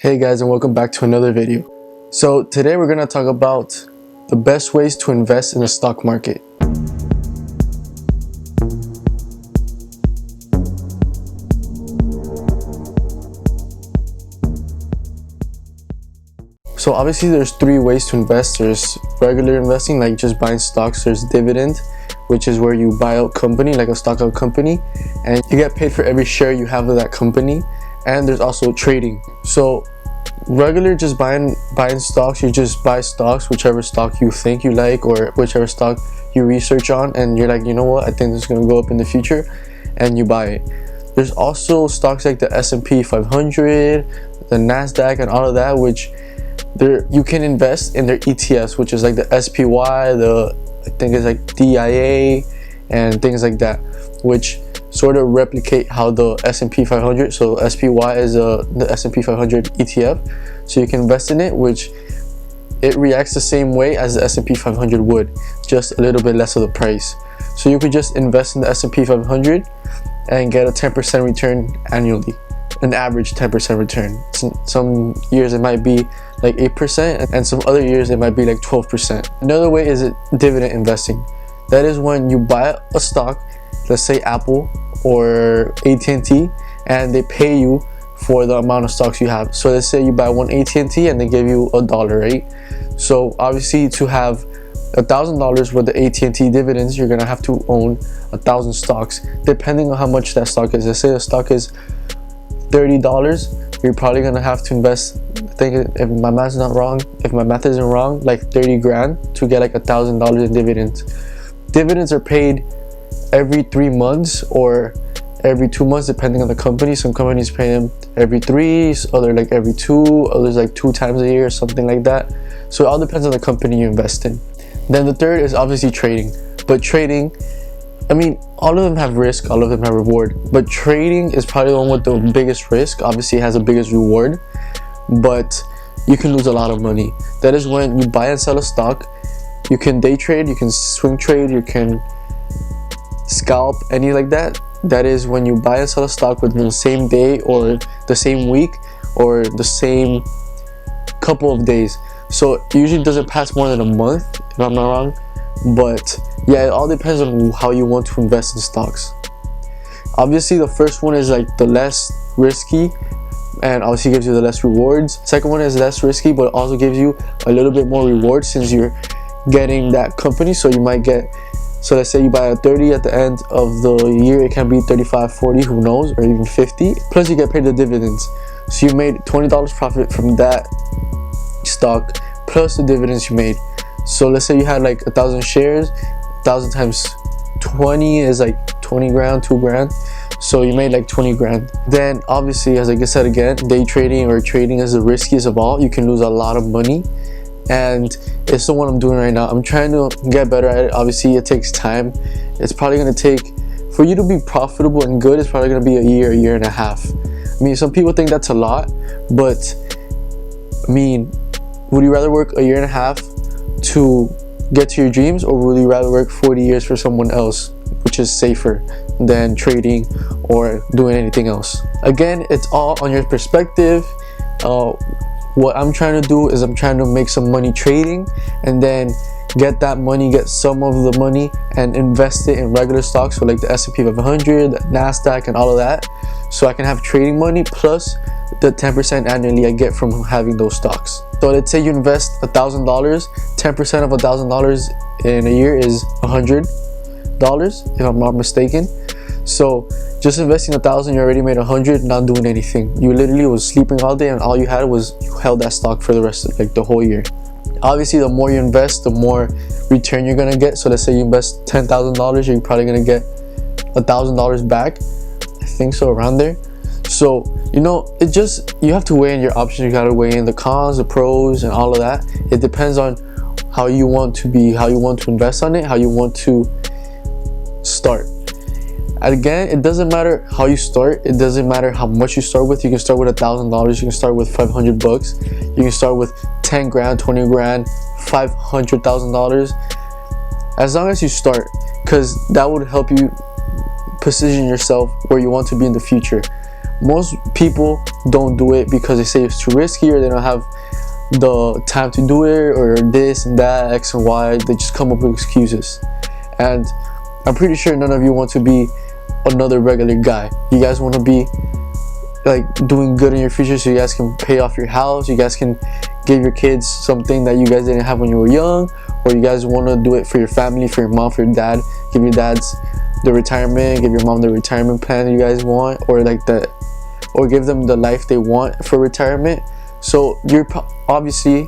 Hey guys, and welcome back to another video. So today we're going to talk about the best ways to invest in the stock market. So obviously there's three ways to invest. There's regular investing, like just buying stocks. There's dividend, which is where you buy a company, like a stock of a company, and you get paid for every share you have of that company. And there's also trading. So regular, just buying stocks, you just buy stocks, whichever stock you think you like or whichever stock you research on, and you're like, you know what, I think this is going to go up in the future, and you buy it. There's also stocks like the S&P 500, the NASDAQ, and all of that, which you can invest in their ETFs, which is like the SPY, I think it's like DIA, and things like that, which sort of replicate how the S&P 500, so SPY is the S&P 500 ETF, so you can invest in it, which it reacts the same way as the S&P 500 would, just a little bit less of the price. So you could just invest in the S&P 500 and get a 10% return annually, an average 10% return. Some years it might be like 8%, and some other years it might be like 12%. Another way is dividend investing. That is when you buy a stock, let's say Apple or AT&T, and they pay you for the amount of stocks you have. So let's say you buy one AT&T and they give you $1, right? So obviously to have $1,000 worth of AT&T dividends, you're gonna have to own 1,000 stocks, depending on how much that stock is. Let's say the stock is $30, you're probably gonna have to invest, I think if my math isn't wrong, like 30 grand to get like $1,000 in dividends. Dividends are paid every 3 months or every 2 months, depending on the company. Some companies pay them every 3, other like every 2, others like 2 times a year or something like that. So it all depends on the company you invest in. Then the third is obviously trading. But trading, I mean, all of them have risk, all of them have reward, but trading is probably the one with the biggest risk. Obviously it has the biggest reward, but you can lose a lot of money. That is when you buy and sell a stock. You can day trade, you can swing trade, you can scalp, any like that. That is when you buy and sell a stock within the same day or the same week or the same couple of days. So it usually doesn't pass more than a month, if I'm not wrong. But yeah, it all depends on how you want to invest in stocks. Obviously the first one is like the less risky and obviously gives you the less rewards. Second one is less risky but also gives you a little bit more reward since you're getting that company. So you might get, so let's say you buy a 30, at the end of the year it can be 35, 40, who knows, or even 50, plus you get paid the dividends. So you made $20 profit from that stock plus the dividends you made. So let's say you had like 1,000 shares, 1,000 times 20 is like 20 grand, 2 grand, so you made like 20 grand. Then obviously, as I said again, day trading or trading is the riskiest of all. You can lose a lot of money, and it's the one I'm doing right now. I'm trying to get better at it. Obviously it takes time. It's probably going to take, for you to be profitable and good, it's probably going to be a year and a half. I mean, some people think that's a lot, but I mean, would you rather work a year and a half to get to your dreams, or would you rather work 40 years for someone else, which is safer than trading or doing anything else? Again, it's all on your perspective. What I'm trying to do is I'm trying to make some money trading, and then get that money, get some of the money and invest it in regular stocks, so like the S&P 500, the NASDAQ, and all of that, so I can have trading money plus the 10% annually I get from having those stocks. So let's say you invest $1,000, 10% of $1,000 in a year is $100, if I'm not mistaken. So just investing 1,000, you already made 100, not doing anything. You literally was sleeping all day, and all you had was you held that stock for the rest of like the whole year. Obviously the more you invest, the more return you're gonna get. So let's say you invest $10,000, you're probably gonna get $1,000 back, I think so, around there. So you know, it just, you have to weigh in your options. You gotta weigh in the cons, the pros, and all of that. It depends on how you want to be, how you want to invest on it, how you want to start. And again, it doesn't matter how you start, it doesn't matter how much you start with. You can start with $1,000, you can start with 500 bucks, you can start with 10 grand, 20 grand, $500,000, as long as you start, because that would help you position yourself where you want to be in the future. Most people don't do it because they say it's too risky, or they don't have the time to do it, or this and that, X and Y. They just come up with excuses. And I'm pretty sure none of you want to be another regular guy. You guys want to be like doing good in your future, so you guys can pay off your house, you guys can give your kids something that you guys didn't have when you were young, or you guys want to do it for your family, for your mom, for your dad, give your dads the retirement, give your mom the retirement plan you guys want, or like that, or give them the life they want for retirement. So you're obviously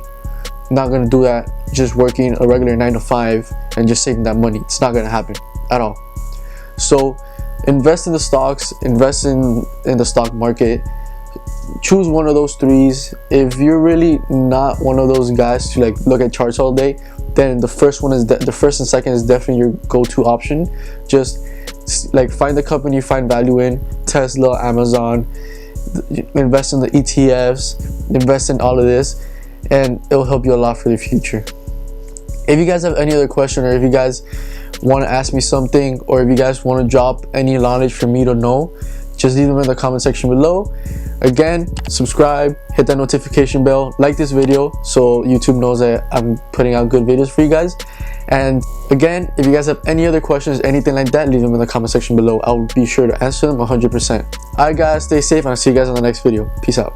not going to do that just working a regular 9 to 5 and just saving that money. It's not going to happen at all. So invest in the stocks, invest in the stock market. Choose one of those threes. If you're really not one of those guys to like look at charts all day, then the first and second is definitely your go-to option. Just like find the company you find value in, Tesla, Amazon, invest in the ETFs, invest in all of this, and it'll help you a lot for the future. If you guys have any other question, or if you guys want to ask me something, or if you guys want to drop any knowledge for me to know, just leave them in the comment section below. Again, subscribe, hit that notification bell, like this video so YouTube knows that I'm putting out good videos for you guys. And again, if you guys have any other questions, anything like that, leave them in the comment section below. I'll be sure to answer them 100%. Alright guys, stay safe, and I'll see you guys in the next video. Peace out.